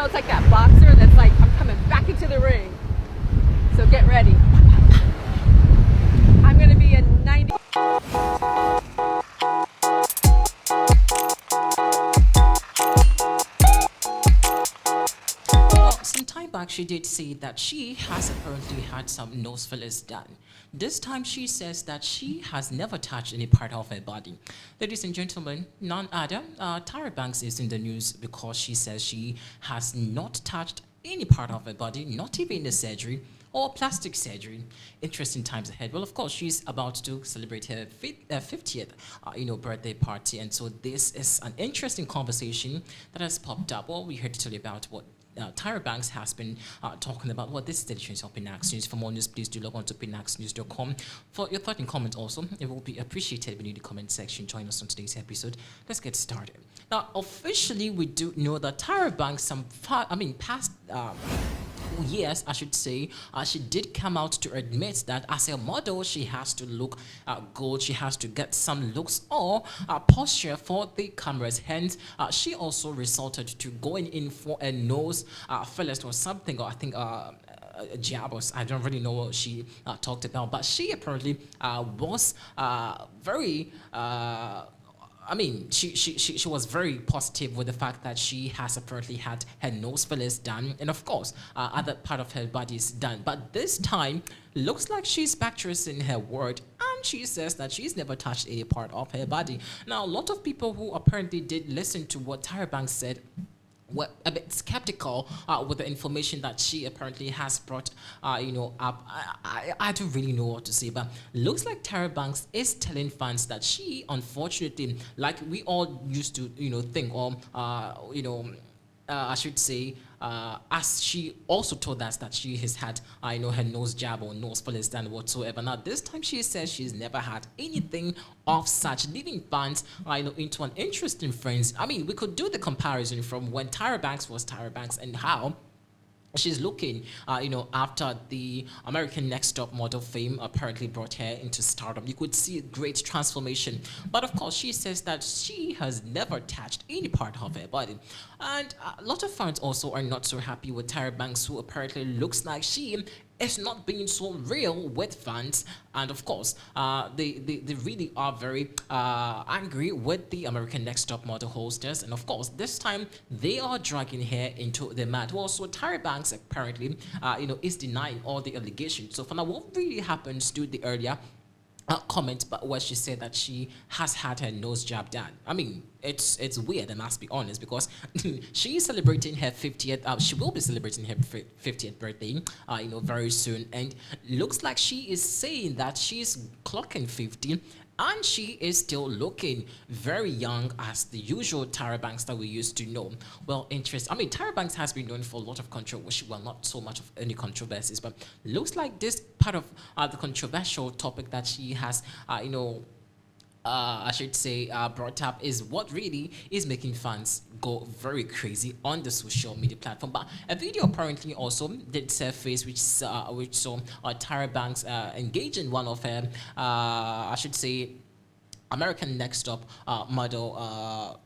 it's like that boxer that's like, I'm coming back into the ring. So get ready. I'm going to be a 90. Some time back, she did say that she has apparently had some nose fillers done. This time, she says that she has never touched any part of her body. Ladies and gentlemen, none other, Tyra Banks is in the news because she says she has not touched any part of her body, not even the surgery or plastic surgery. Interesting times ahead. Well, of course, she's about to celebrate her 50th, birthday party, and so this is an interesting conversation that has popped up. Well, we heard to tell you about what Tyra Banks has been talking about. Well, this is the edition of Pinax News. For more news, please do log on to pinaxnews.com. For your thought and comment also, it will be appreciated when you in the comment section. Join us on today's episode. Let's get started. Now, officially, we do know that Tyra Banks, past years, I should say, she did come out to admit that as a model, she has to look good. She has to get some looks or posture for the cameras. Hence, she also resorted to going in for a nose fillers or something, or I think jab, or I don't really know what she talked about, but she apparently was very she was very positive with the fact that she has apparently had her nose fillers done, and of course, other part of her body is done. But this time, looks like she's buttressing her word, and she says that she's never touched any part of her body. Now, a lot of people who apparently did listen to what Tyra Banks said were a bit skeptical with the information that she apparently has brought up. I don't really know what to say, but looks like Tyra Banks is telling fans that she, unfortunately, like we all used to think, or I should say, as she also told us that she has had, her nose jab or nose fillers done whatsoever. Now, this time she says she's never had anything of such, leaving fans, into an interesting frenzy. I mean, we could do the comparison from when Tyra Banks was Tyra Banks and how she's looking, after the American Next Top Model fame apparently brought her into stardom. You could see a great transformation. But of course, she says that she has never touched any part of her body. And a lot of fans also are not so happy with Tyra Banks, who apparently looks like she is not being so real with fans. And of course, they really are very angry with the American Next Top Model hostess. And of course, this time they are dragging her into the mat. Well, so Tyra Banks apparently, is denying all the allegations. So for now, what really happens to the earlier comment, but where she said that she has had her nose job done? I mean, it's weird, I must be honest, because she is celebrating her 50th. She will be celebrating her 50th birthday, very soon, and looks like she is saying that she's clocking 50. And she is still looking very young as the usual Tyra Banks that we used to know. Well, Tyra Banks has been known for a lot of controversy. Well, not so much of any controversies, but looks like this part of the controversial topic that she has, brought up is what really is making fans go very crazy on the social media platform. But a video apparently also did surface which saw Tyra Banks engaging one of her, American Next Top Model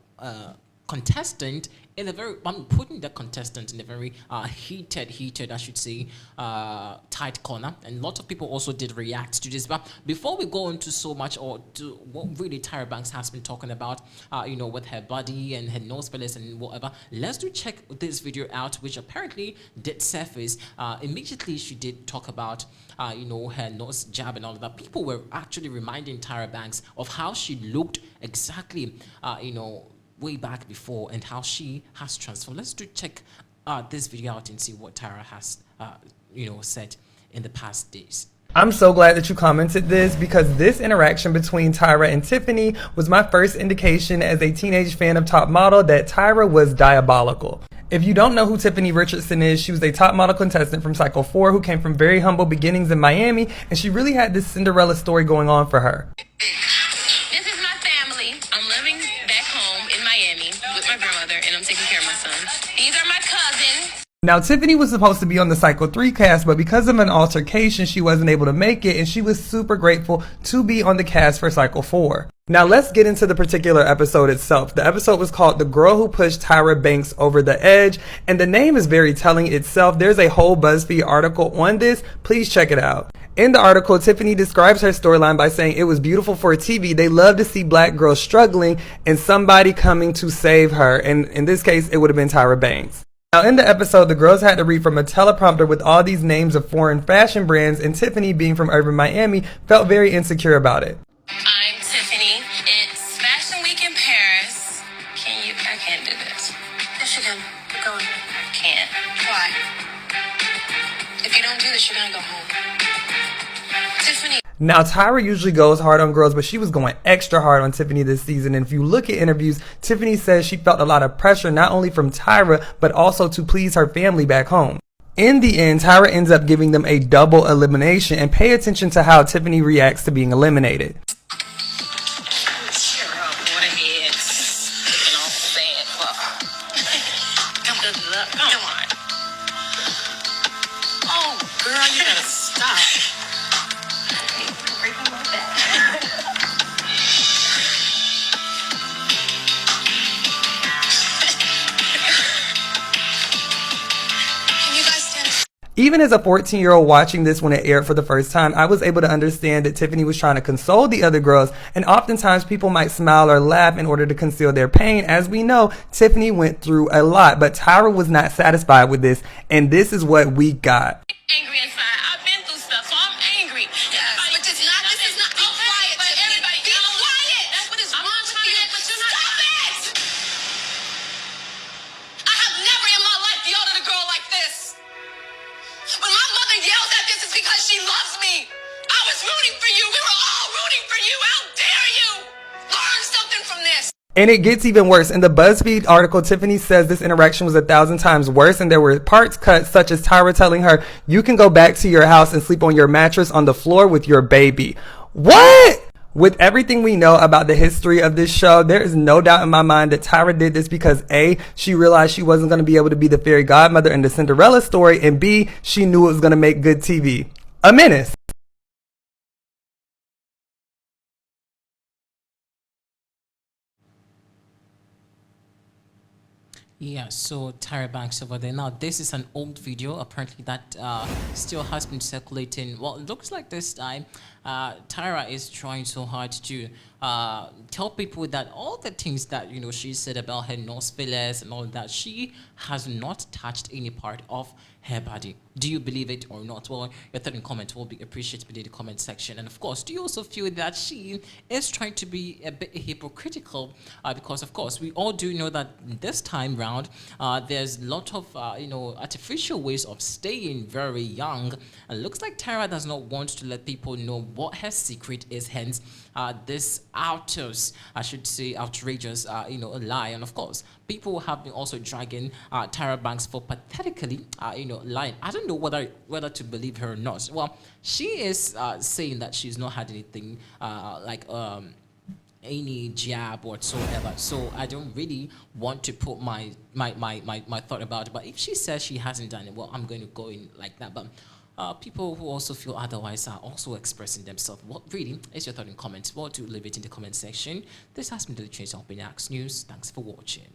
contestant in a very, I'm putting the contestant in a very heated, I should say, tight corner. And a lot of people also did react to this. But before we go into so much or to what really Tyra Banks has been talking about, with her body and her nose fillers and whatever, let's do check this video out, which apparently did surface. Immediately, she did talk about, her nose jab and all of that. People were actually reminding Tyra Banks of how she looked exactly, way back before and how she has transformed. Let's do check this video out and see what Tyra has, said in the past days. I'm so glad that you commented this, because this interaction between Tyra and Tiffany was my first indication as a teenage fan of Top Model that Tyra was diabolical. If you don't know who Tiffany Richardson is, she was a top model contestant from Cycle 4 who came from very humble beginnings in Miami, and she really had this Cinderella story going on for her. This is my family. I'm living back home in Miami with my grandmother, and I'm taking care of my son. These are my cousins. Now, Tiffany was supposed to be on the Cycle 3 cast, but because of an altercation, she wasn't able to make it, and she was super grateful to be on the cast for Cycle 4. Now, let's get into the particular episode itself. The episode was called The Girl Who Pushed Tyra Banks Over the Edge, and the name is very telling itself. There's a whole BuzzFeed article on this. Please check it out. In the article, Tiffany describes her storyline by saying it was beautiful for TV. They love to see black girls struggling and somebody coming to save her, and in this case, it would have been Tyra Banks. Now, in the episode, the girls had to read from a teleprompter with all these names of foreign fashion brands, and Tiffany, being from urban Miami, felt very insecure about it. I'm Tiffany. It's Fashion Week in Paris. I can't do this. Yes, you can. Keep going. I can't. Why? If you don't do this, you're gonna go home. Tiffany. Now, Tyra usually goes hard on girls, but she was going extra hard on Tiffany this season. And if you look at interviews, Tiffany says she felt a lot of pressure, not only from Tyra, but also to please her family back home. In the end, Tyra ends up giving them a double elimination, and pay attention to how Tiffany reacts to being eliminated. Cheer up, go ahead. Looking all sad. Come on. Oh, girl, you gotta stop. Even as a 14-year-old watching this when it aired for the first time, I was able to understand that Tiffany was trying to console the other girls, and oftentimes people might smile or laugh in order to conceal their pain. As we know, Tiffany went through a lot, but Tyra was not satisfied with this, and this is what we got. Angry inside. I've been through stuff, so I'm angry. Yes, but this is not, be quiet, but everybody, be quiet. That's what is wrong with you. Stop it! I have never in my life yelled at a girl like this. When my mother yells at this, it's because she loves me. I was rooting for you. We were all rooting for you. How dare you? Learn something from this. And it gets even worse. In the BuzzFeed article, Tiffany says this interaction was 1,000 times worse, and there were parts cut, such as Tyra telling her, "You can go back to your house and sleep on your mattress on the floor with your baby." What? With everything we know about the history of this show, there is no doubt in my mind that Tyra did this because A, she realized she wasn't going to be able to be the fairy godmother in the Cinderella story, and B, she knew it was going to make good TV. A menace. Yeah, so Tyra Banks over there. Now, this is an old video, apparently, that still has been circulating. Well, it looks like this time Tyra is trying so hard to tell people that all the things that, you know, she said about her nose fillers and all that, she has not touched any part of her body. Do you believe it or not? Well, your third comment will be appreciated within the comment section. And of course, do you also feel that she is trying to be a bit hypocritical? Because of course, we all do know that this time round, there's a lot of artificial ways of staying very young. And looks like Tyra does not want to let people know what her secret is. Hence, this outrageous lie. And of course, people have been also dragging Tyra Banks for pathetically lying. I don't know whether to believe her or not. Well, she is saying that she's not had anything any jab whatsoever. So I don't really want to put my thought about it. But if she says she hasn't done it, well, I'm going to go in like that. But people who also feel otherwise are also expressing themselves. What really is your thought in comments? Well, do leave it in the comment section. This has been the Trace of News. Thanks for watching.